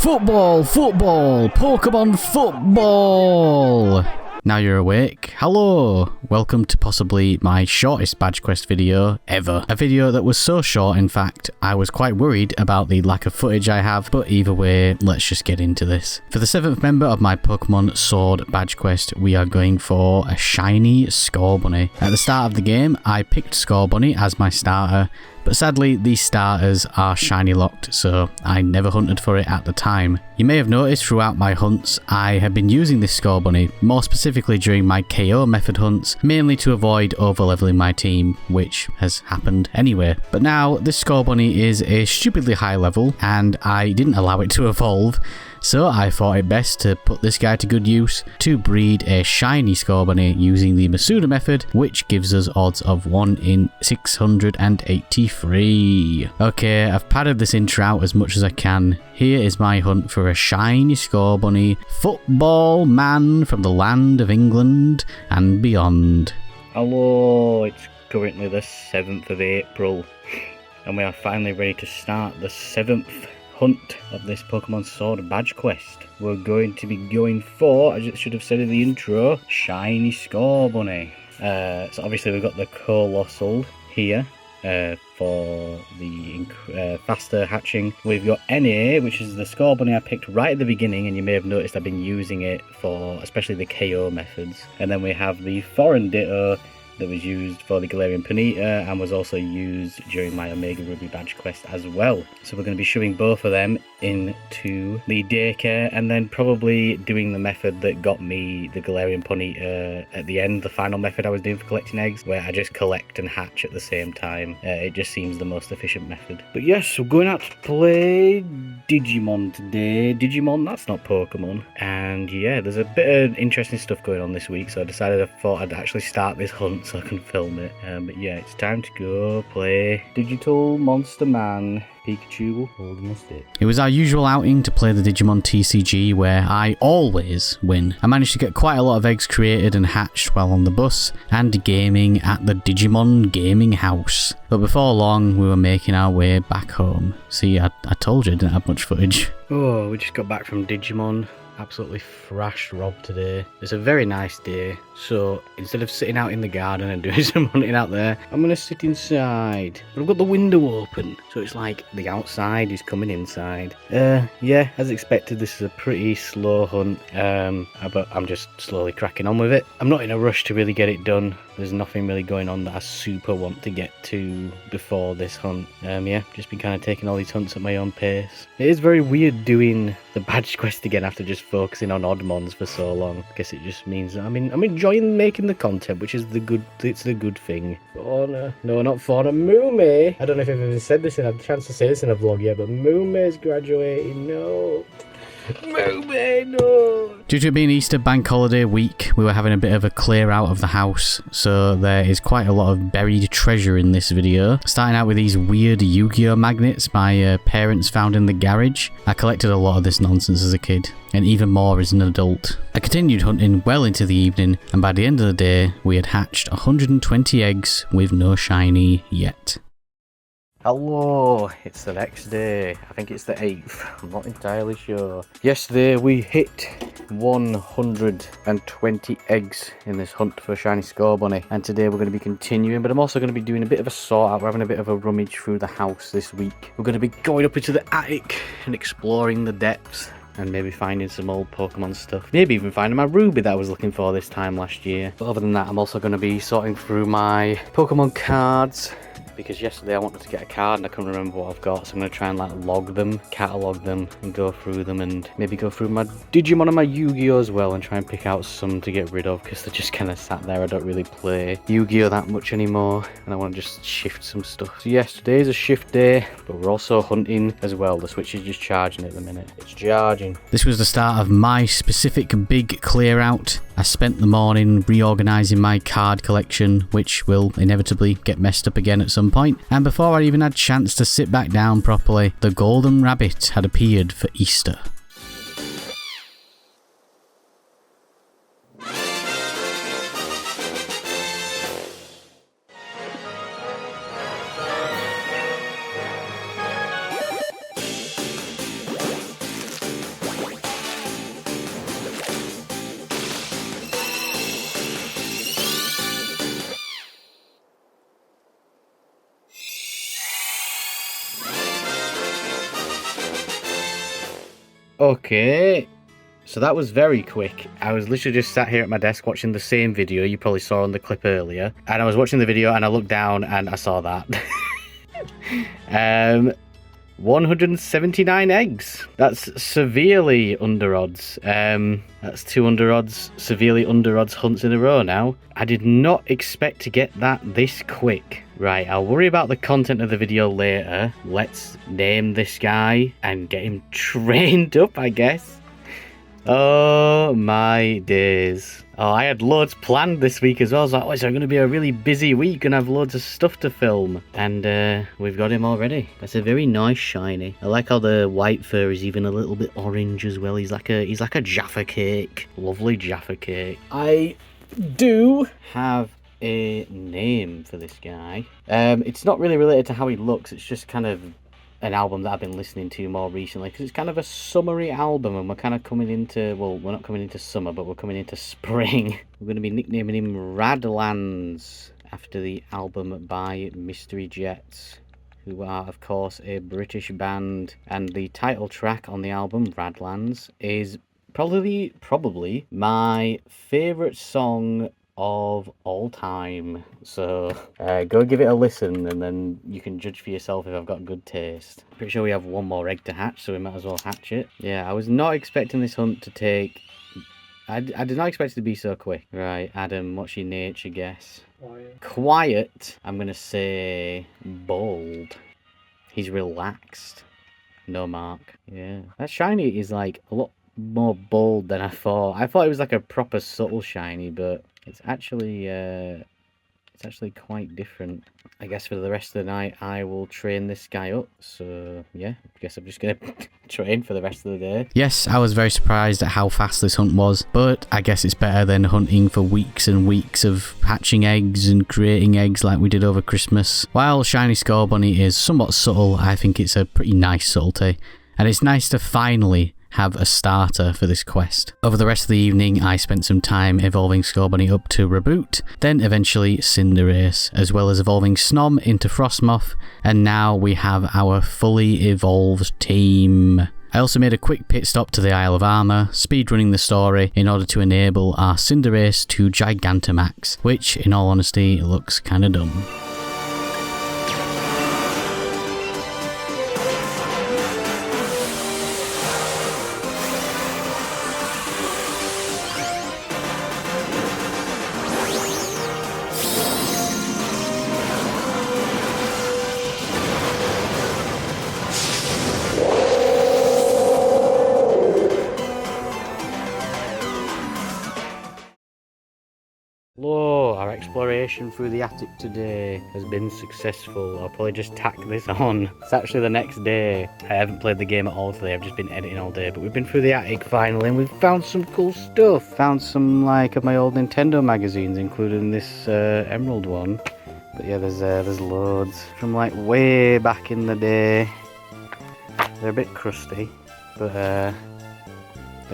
Football, football, Pokemon football! Now you're awake. Hello! Welcome to possibly my shortest badge quest video ever. A video that was so short, in fact, I was quite worried about the lack of footage I have, but either way, let's just get into this. For the 7th member of my Pokemon Sword badge quest, we are going for a shiny Scorbunny. At the start of the game, I picked Scorbunny as my starter, but sadly these starters are shiny locked, so I never hunted for it at the time. You may have noticed throughout my hunts I have been using this Scorbunny, more specifically during my KO method hunts, mainly to avoid overleveling my team, which has happened anyway. But now this Scorbunny is a stupidly high level and I didn't allow it to evolve, so I thought it best to put this guy to good use to breed a shiny Scorbunny using the Masuda method, which gives us odds of 1 in 683. Okay, I've padded this intro out as much as I can. Here is my hunt for a shiny Scorbunny, football man from the land of England and beyond. Hello, it's currently the 7th of April and we are finally ready to start the 7th hunt of this Pokemon Sword badge quest. We're going to be going for, as I should have said in the intro, shiny Scorbunny. So obviously we've got the Colossal here for the faster hatching. We've got NA, which is the Scorbunny I picked right at the beginning, and you may have noticed I've been using it for especially the KO methods. And then we have the Foreign Ditto that was used for the Galarian Ponyta and was also used during my Omega Ruby badge quest as well. So we're going to be shoving both of them into the daycare and then probably doing the method that got me the Galarian Ponyta at the end, the final method I was doing for collecting eggs, where I just collect and hatch at the same time. It just seems the most efficient method. But yes, we're going out to play Digimon today. Digimon, that's not Pokemon. And yeah, there's a bit of interesting stuff going on this week, so I thought I'd actually start this hunt so I can film it. But yeah, it's time to go play Digital Monster Man. Pikachu holding a stick. It was our usual outing to play the Digimon TCG, where I always win. I managed to get quite a lot of eggs created and hatched while on the bus and gaming at the Digimon Gaming House. But before long, we were making our way back home. See, I told you I didn't have much footage. Oh, we just got back from Digimon. Absolutely thrashed Rob today. It's a very nice day, so instead of sitting out in the garden and doing some hunting out there, I'm going to sit inside. But I've got the window open, so it's like the outside is coming inside. Yeah, as expected, this is a pretty slow hunt, but I'm just slowly cracking on with it. I'm not in a rush to really get it done. There's nothing really going on that I super want to get to before this hunt. Yeah, just been kind of taking all these hunts at my own pace. It is very weird doing the badge quest again after just focusing on Oddmons for so long. I guess it just means that I'm enjoying making the content, which is it's the good thing. Fauna, no, not Fauna, Mume. I don't know if I've ever said this and had a chance to say this in a vlog yet, but Mume's graduating, no. Mume, no. Due to it being Easter bank holiday week, we were having a bit of a clear out of the house, so there is quite a lot of buried treasure in this video. Starting out with these weird Yu-Gi-Oh magnets my parents found in the garage. I collected a lot of this nonsense as a kid, and even more as an adult. I continued hunting well into the evening, and by the end of the day, we had hatched 120 eggs with no shiny yet. Hello, it's the next day. I think it's the 8th. I'm not entirely sure. Yesterday we hit 120 eggs in this hunt for a shiny Scorbunny, and today we're going to be continuing, but I'm also going to be doing a bit of a sort out. We're having a bit of a rummage through the house this week. We're going to be going up into the attic and exploring the depths and maybe finding some old Pokemon stuff. Maybe even finding my Ruby that I was looking for this time last year. But other than that, I'm also going to be sorting through my Pokemon cards, because yesterday I wanted to get a card and I couldn't remember what I've got, so I'm going to try and like log them, catalogue them and go through them, and maybe go through my Digimon and my Yu-Gi-Oh as well and try and pick out some to get rid of, because they're just kind of sat there. I don't really play Yu-Gi-Oh that much anymore and I want to just shift some stuff. So yes, today is a shift day, but we're also hunting as well. The Switch is just charging at the minute. It's charging. This was the start of my specific big clear out. I spent the morning reorganising my card collection, which will inevitably get messed up again at some point. And before I even had a chance to sit back down properly, the Golden Rabbit had appeared for Easter. Okay, so that was very quick. I was literally just sat here at my desk watching the same video you probably saw on the clip earlier. And I was watching the video and I looked down and I saw that. 179 eggs. That's severely under odds. That's 2 under odds, severely under odds hunts in a row now. I did not expect to get that this quick. Right, I'll worry about the content of the video later. Let's name this guy and get him trained up, I guess. Oh my days. Oh, I had loads planned this week as well. I was like, oh, it's going to be a really busy week and have loads of stuff to film. And we've got him already. That's a very nice shiny. I like how the white fur is even a little bit orange as well. He's like a Jaffa cake. Lovely Jaffa cake. I do have a name for this guy. It's not really related to how he looks. It's just kind of an album that I've been listening to more recently, because it's kind of a summery album and we're kind of coming into, well, we're not coming into summer, but we're coming into spring. We're going to be nicknaming him Radlands after the album by Mystery Jets, who are of course a British band, and the title track on the album, Radlands, is probably my favourite song of all time. So go give it a listen and then you can judge for yourself if I've got good taste. Pretty sure we have one more egg to hatch, so we might as well hatch it. Yeah, I was not expecting this hunt to take... I did not expect it to be so quick. Right, Adam, what's your nature guess? Quiet. I'm gonna say bold. He's relaxed. No mark. Yeah, that shiny is like a lot more bold than I thought. I thought it was like a proper subtle shiny, but it's actually quite different. I guess for the rest of the night I will train this guy up. So yeah, I guess I'm just gonna train for the rest of the day. Yes, I was very surprised at how fast this hunt was, but I guess it's better than hunting for weeks and weeks of hatching eggs and creating eggs like we did over Christmas. While Shiny Scorbunny is somewhat subtle, I think it's a pretty nice subtlety, and it's nice to finally have a starter for this quest. Over the rest of the evening I spent some time evolving Scorbunny up to Reboot, then eventually Cinderace, as well as evolving Snom into Frostmoth, and now we have our fully evolved team. I also made a quick pit stop to the Isle of Armor, speedrunning the story in order to enable our Cinderace to Gigantamax, which in all honesty looks kinda dumb. Hello, our exploration through the attic today has been successful. I'll probably just tack this on. It's actually the next day. I haven't played the game at all today, I've just been editing all day, but we've been through the attic finally and we've found some cool stuff. Found some of my old Nintendo magazines, including this Emerald one. But yeah, there's loads from way back in the day. They're a bit crusty, but they're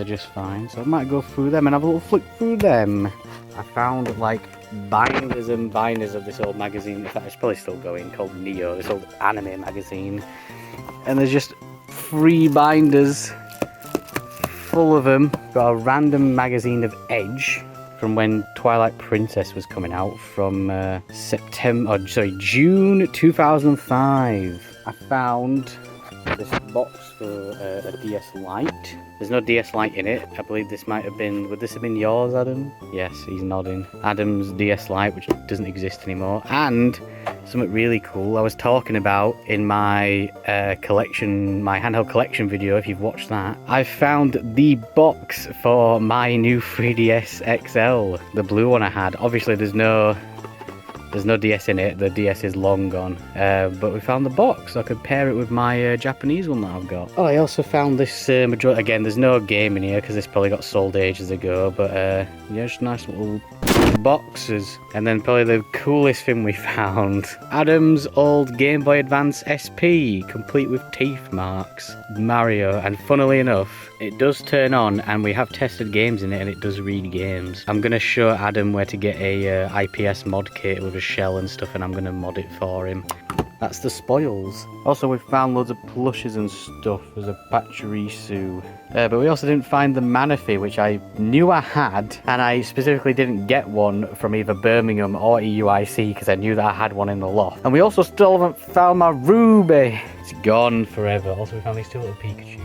just fine. So I might go through them and have a little flick through them. I found binders and binders of this old magazine. In fact, it's probably still going, called Neo, this old anime magazine. And there's just 3 binders full of them. Got a random magazine of Edge from when Twilight Princess was coming out from June 2005. I found this box for a DS Lite. There's no DS Lite in it. I believe this might have been... Would this have been yours, Adam? Yes, he's nodding. Adam's DS Lite, which doesn't exist anymore. And something really cool I was talking about in my collection, my handheld collection video, if you've watched that. I found the box for my new 3DS XL, the blue one I had. Obviously there's no DS in it, the DS is long gone, but we found the box so I could pair it with my Japanese one that I've got. Oh, I also found this, again there's no game in here because this probably got sold ages ago, but yeah, just nice little boxes. And then probably the coolest thing we found, Adam's old Game Boy Advance SP, complete with teeth marks, Mario, and funnily enough, it does turn on and we have tested games in it and it does read games. I'm going to show Adam where to get a IPS mod kit with a shell and stuff, and I'm going to mod it for him. That's the spoils. Also, we found loads of plushes and stuff. There's a Pachirisu. But we also didn't find the Manaphy, which I knew I had, and I specifically didn't get one from either Birmingham or EUIC because I knew that I had one in the loft. And we also still haven't found my Ruby. It's gone forever. Also, we found these two little Pikachus.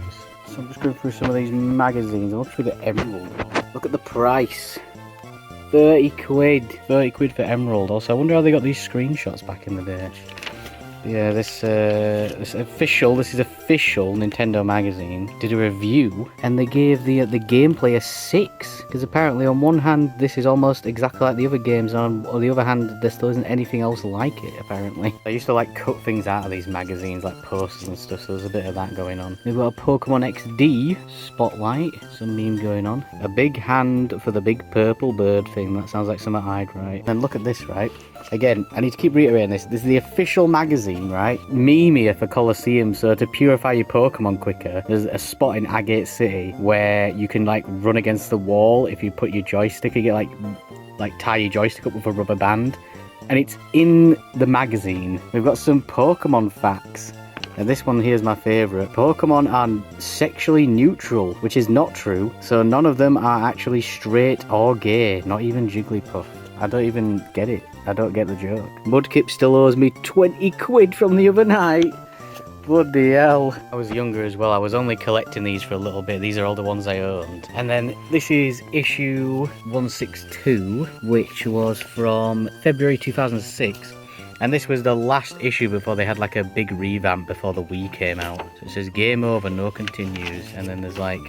So I'm just going through some of these magazines. I'm looking through the Emerald one. Look at the price. 30 quid. 30 quid for Emerald. Also, I wonder how they got these screenshots back in the day. Yeah, this is official Nintendo magazine did a review, and they gave the gameplay a 6, because apparently on one hand this is almost exactly like the other games, and on the other hand there still isn't anything else like it apparently. I used to like cut things out of these magazines, like posters and stuff, so there's a bit of that going on. We've got a Pokemon XD spotlight, some meme going on. A big hand for the big purple bird thing, that sounds like something I'd write. And look at this, right? Again, I need to keep reiterating this. This is the official magazine, right? Memia for Colosseum. So to purify your Pokemon quicker, there's a spot in Agate City where you can like run against the wall if you put your joystick. You get like tie your joystick up with a rubber band, and it's in the magazine. We've got some Pokemon facts. And this one here is my favourite. Pokemon are sexually neutral, which is not true. So none of them are actually straight or gay, not even Jigglypuff. I don't even get it. I don't get the joke. Mudkip still owes me 20 quid from the other night. Bloody hell. I was younger as well. I was only collecting these for a little bit. These are all the ones I owned. And then this is issue 162, which was from February 2006. And this was the last issue before they had like a big revamp before the Wii came out. So it says game over, no continues. And then there's like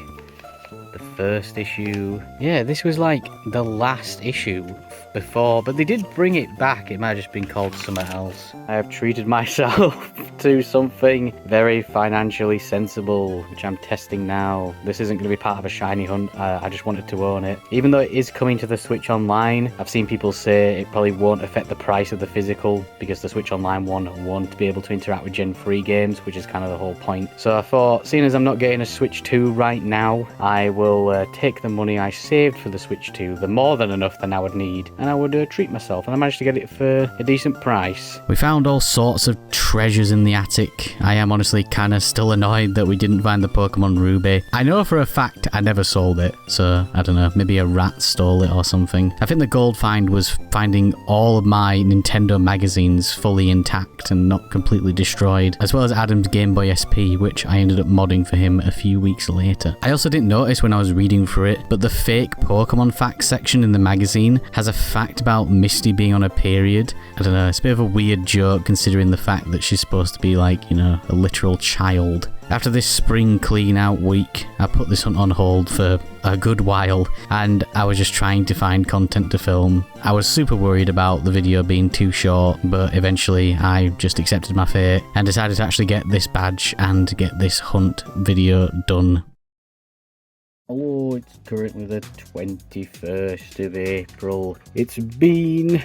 the first issue. Yeah, this was like the last issue before, but they did bring it back. It might have just been called something else. I have treated myself to something very financially sensible, which I'm testing now. This isn't going to be part of a shiny hunt. I just wanted to own it. Even though it is coming to the Switch Online, I've seen people say it probably won't affect the price of the physical, because the Switch Online one won't be able to interact with Gen 3 games, which is kind of the whole point. So I thought, seeing as I'm not getting a Switch 2 right now, I will take the money I saved for the Switch 2, the more than enough than I would need, and I would treat myself, and I managed to get it for a decent price. We found all sorts of treasures in the attic. I am honestly kind of still annoyed that we didn't find the Pokemon Ruby. I know for a fact I never sold it, so I don't know, maybe a rat stole it or something. I think the gold find was finding all of my Nintendo magazines fully intact and not completely destroyed, as well as Adam's Game Boy SP, which I ended up modding for him a few weeks later. I also didn't notice when I was reading through it, but the fake Pokemon facts section in the magazine has a fact about Misty being on a period. I don't know, it's a bit of a weird joke considering the fact that she's supposed to be like, you know, a literal child. After this spring clean out week, I put this hunt on hold for a good while, and I was just trying to find content to film. I was super worried about the video being too short, but eventually I just accepted my fate and decided to actually get this badge and get this hunt video done. Oh, it's currently the 21st of April. It's been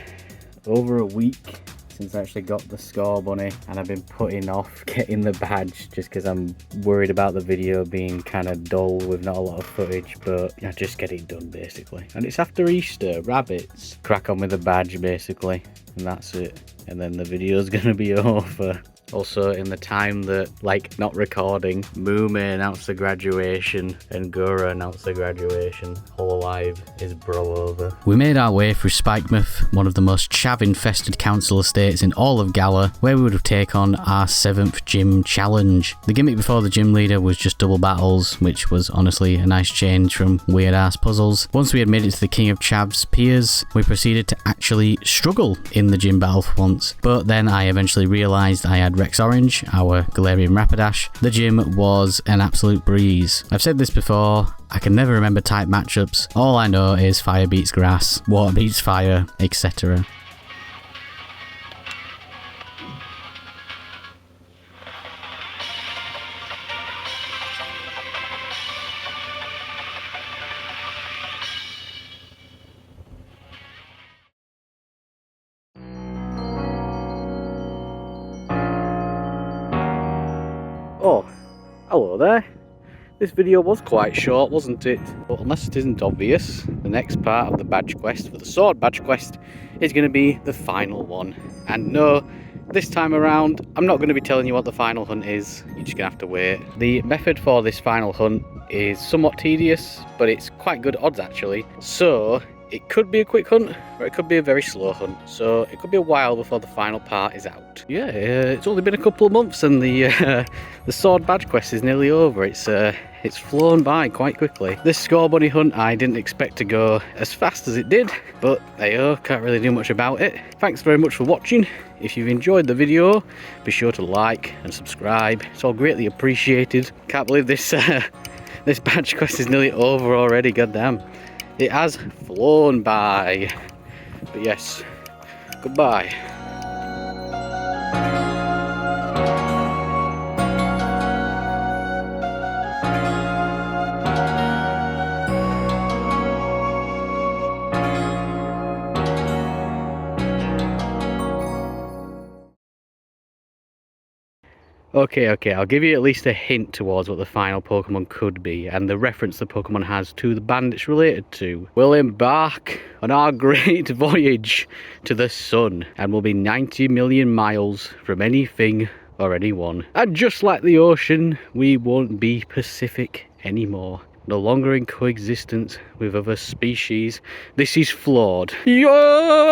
over a week since I actually got the Scorbunny, and I've been putting off getting the badge just because I'm worried about the video being kind of dull with not a lot of footage, but I just get it done basically. And it's after Easter, rabbits. Crack on with the badge basically, and that's it. And then the video's gonna be over. Also, in the time that, like, not recording, Mume announced the graduation and Gura announced the graduation. Hololive is bro over. We made our way through Spikemouth, one of the most chav-infested council estates in all of Galar, where we would have taken on our 7th gym challenge. The gimmick before the gym leader was just double battles, which was honestly a nice change from weird-ass puzzles. Once we had made it to the King of Chav's peers, we proceeded to actually struggle in the gym battle for once. But then I eventually realised I had Rex Orange, our Galarian Rapidash. The gym was an absolute breeze. I've said this before, I can never remember type matchups. All I know is fire beats grass, water beats fire, etc. Oh, hello there. This video was quite short, wasn't it? But unless it isn't obvious, the next part of the badge quest for the sword badge quest is going to be the final one. And no, This time around, I'm not going to be telling you what the final hunt is, you're just going to have to wait. The method for this final hunt is somewhat tedious, but it's quite good odds actually. So, it could be a quick hunt, or it could be a very slow hunt. So, it could be a while before the final part is out. Yeah, it's only been a couple of months and the sword badge quest is nearly over. It's flown by quite quickly. This Scorbunny hunt, I didn't expect to go as fast as it did, but hey-oh, can't really do much about it. Thanks very much for watching. If you've enjoyed the video, be sure to like and subscribe. It's all greatly appreciated. Can't believe this this badge quest is nearly over already, goddamn. It has flown by. But yes, goodbye. Okay, I'll give you at least a hint towards what the final Pokemon could be, and the reference the Pokemon has to the band it's related to. We'll embark on our great voyage to the sun, and we'll be 90 million miles from anything or anyone. And just like the ocean, we won't be Pacific anymore. No longer in coexistence with other species. This is flawed. Yeah!